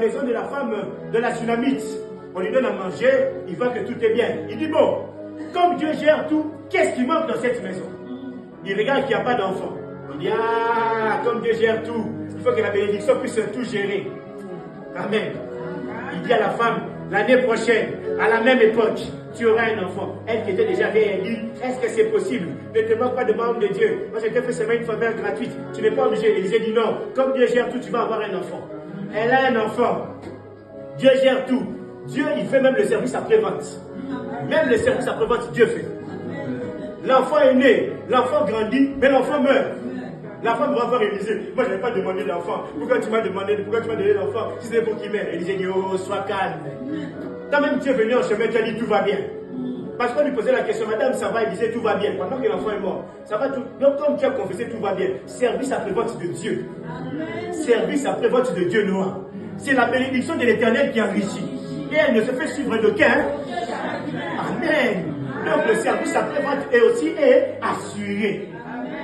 maison de la femme de la Tsunamite. On lui donne à manger, il voit que tout est bien. Il dit bon, comme Dieu gère tout, qu'est-ce qui manque dans cette maison? Il regarde qu'il n'y a pas d'enfant. Il dit ah, comme Dieu gère tout, il faut que la bénédiction puisse tout gérer. Amen. Il dit à la femme, l'année prochaine, à la même époque, tu auras un enfant. Elle qui était déjà vieille, elle dit, est-ce que c'est possible? Ne te moque pas de membre de Dieu. Moi, je t'ai fait seulement une faveur gratuite. Tu n'es pas obligé. Élisée dit non. Comme Dieu gère tout, tu vas avoir un enfant. Elle a un enfant. Dieu gère tout. Dieu, il fait même le service après-vente. Même le service après-vente, Dieu fait. L'enfant est né, l'enfant grandit, mais l'enfant meurt. La femme va voir Élisée. Moi, je n'avais pas demandé l'enfant. Pourquoi tu m'as donné l'enfant? Si c'est pour qui meurt. Élisée dit, oh, sois calme. Quand même, tu es venu en chemin, tu as dit, tout va bien. Parce qu'on lui posait la question, madame, ça va? Il disait, tout va bien. Pendant que l'enfant est mort. Ça va tout. Donc, comme tu as confessé, tout va bien. Service après-vente de Dieu. Service après-vente de Dieu noir. C'est la bénédiction de l'Éternel qui enrichit. Et elle ne se fait suivre d'aucun. Amen. Donc, le service après-vente est aussi assuré.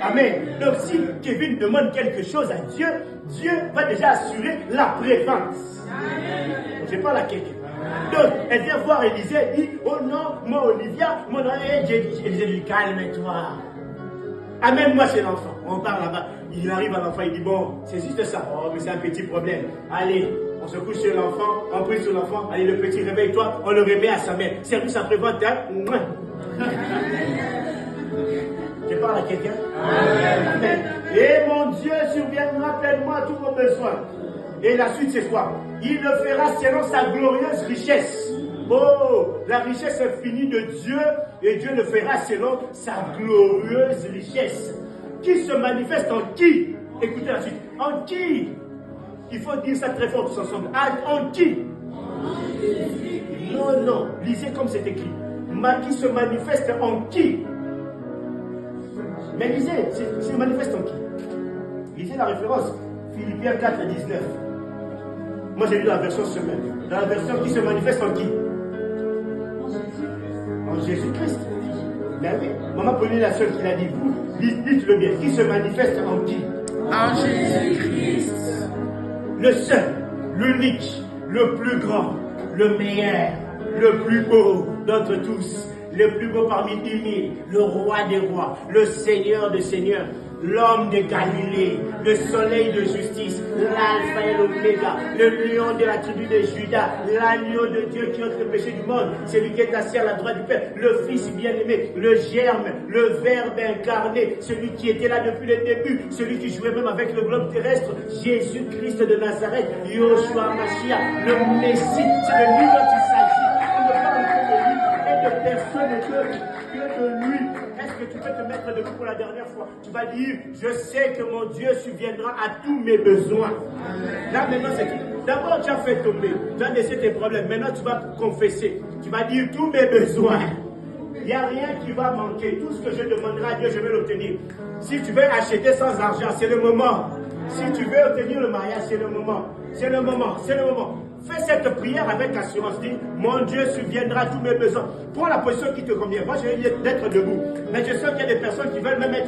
Amen. Donc si Kevin demande quelque chose à Dieu, Dieu va déjà assurer la prévence. Je parle à quelqu'un. Donc elle vient voir Élisée et dit, oh non, moi Olivia, mon nom est Élisée dit, calme-toi. Amène-moi chez l'enfant. On part là-bas. Il arrive à l'enfant, il dit, bon, c'est juste ça. Oh, mais c'est un petit problème. Allez, on se couche chez l'enfant, on prie sur l'enfant. Allez, le petit, réveille-toi, on le réveille à sa mère. Service après-vente, hein? Je parle à quelqu'un. Amen. Et mon Dieu surviendra pleinement à tous vos besoins. Et la suite c'est quoi? Il le fera selon sa glorieuse richesse. Oh, la richesse est finie de Dieu et Dieu le fera selon sa glorieuse richesse. Qui se manifeste en qui? Écoutez la suite. En qui? Il faut dire ça très fort tous ensemble. En qui? Non, non. Lisez comme c'est écrit. Qui se manifeste en qui? Mais lisez, c'est manifeste en qui? Lisez la référence, Philippiens 4, 19. Moi j'ai lu la version semaine. Dans la version qui se manifeste en qui? En Jésus-Christ. Mais oui, maman Pauline la seule qui l'a dit. Vous, dites-le bien. Qui se manifeste en qui? En Jésus-Christ. Le seul, l'unique, le plus grand, le meilleur, le plus beau d'entre tous. Le plus beau parmi 10 000, le roi des rois, le seigneur des seigneurs, l'homme de Galilée, le soleil de justice, l'alpha et l'oméga, le lion de la tribu de Judas, l'agneau de Dieu qui ôte le péché du monde, celui qui est assis à la droite du Père, le Fils bien-aimé, le germe, le Verbe incarné, celui qui était là depuis le début, celui qui jouait même avec le globe terrestre, Jésus-Christ de Nazareth, Yoshua Mashiach, le Messie, c'est de lui dont il s'agit. On ne parle que de lui et de personne que de lui. Est-ce que tu peux te mettre debout pour la dernière fois? Tu vas dire, je sais que mon Dieu subviendra à tous mes besoins. Là maintenant c'est qui? D'abord tu as fait tomber, tu as laissé tes problèmes. Maintenant tu vas confesser. Tu vas dire tous mes besoins. Il n'y a rien qui va manquer. Tout ce que je demanderai à Dieu, je vais l'obtenir. Si tu veux acheter sans argent, c'est le moment. Si tu veux obtenir le mariage, c'est le moment. C'est le moment, c'est le moment. Fais cette prière avec assurance. Dis, mon Dieu subviendra à tous mes besoins. Prends la position qui te convient. Moi, je vais d'être debout. Mais je sens qu'il y a des personnes qui veulent même être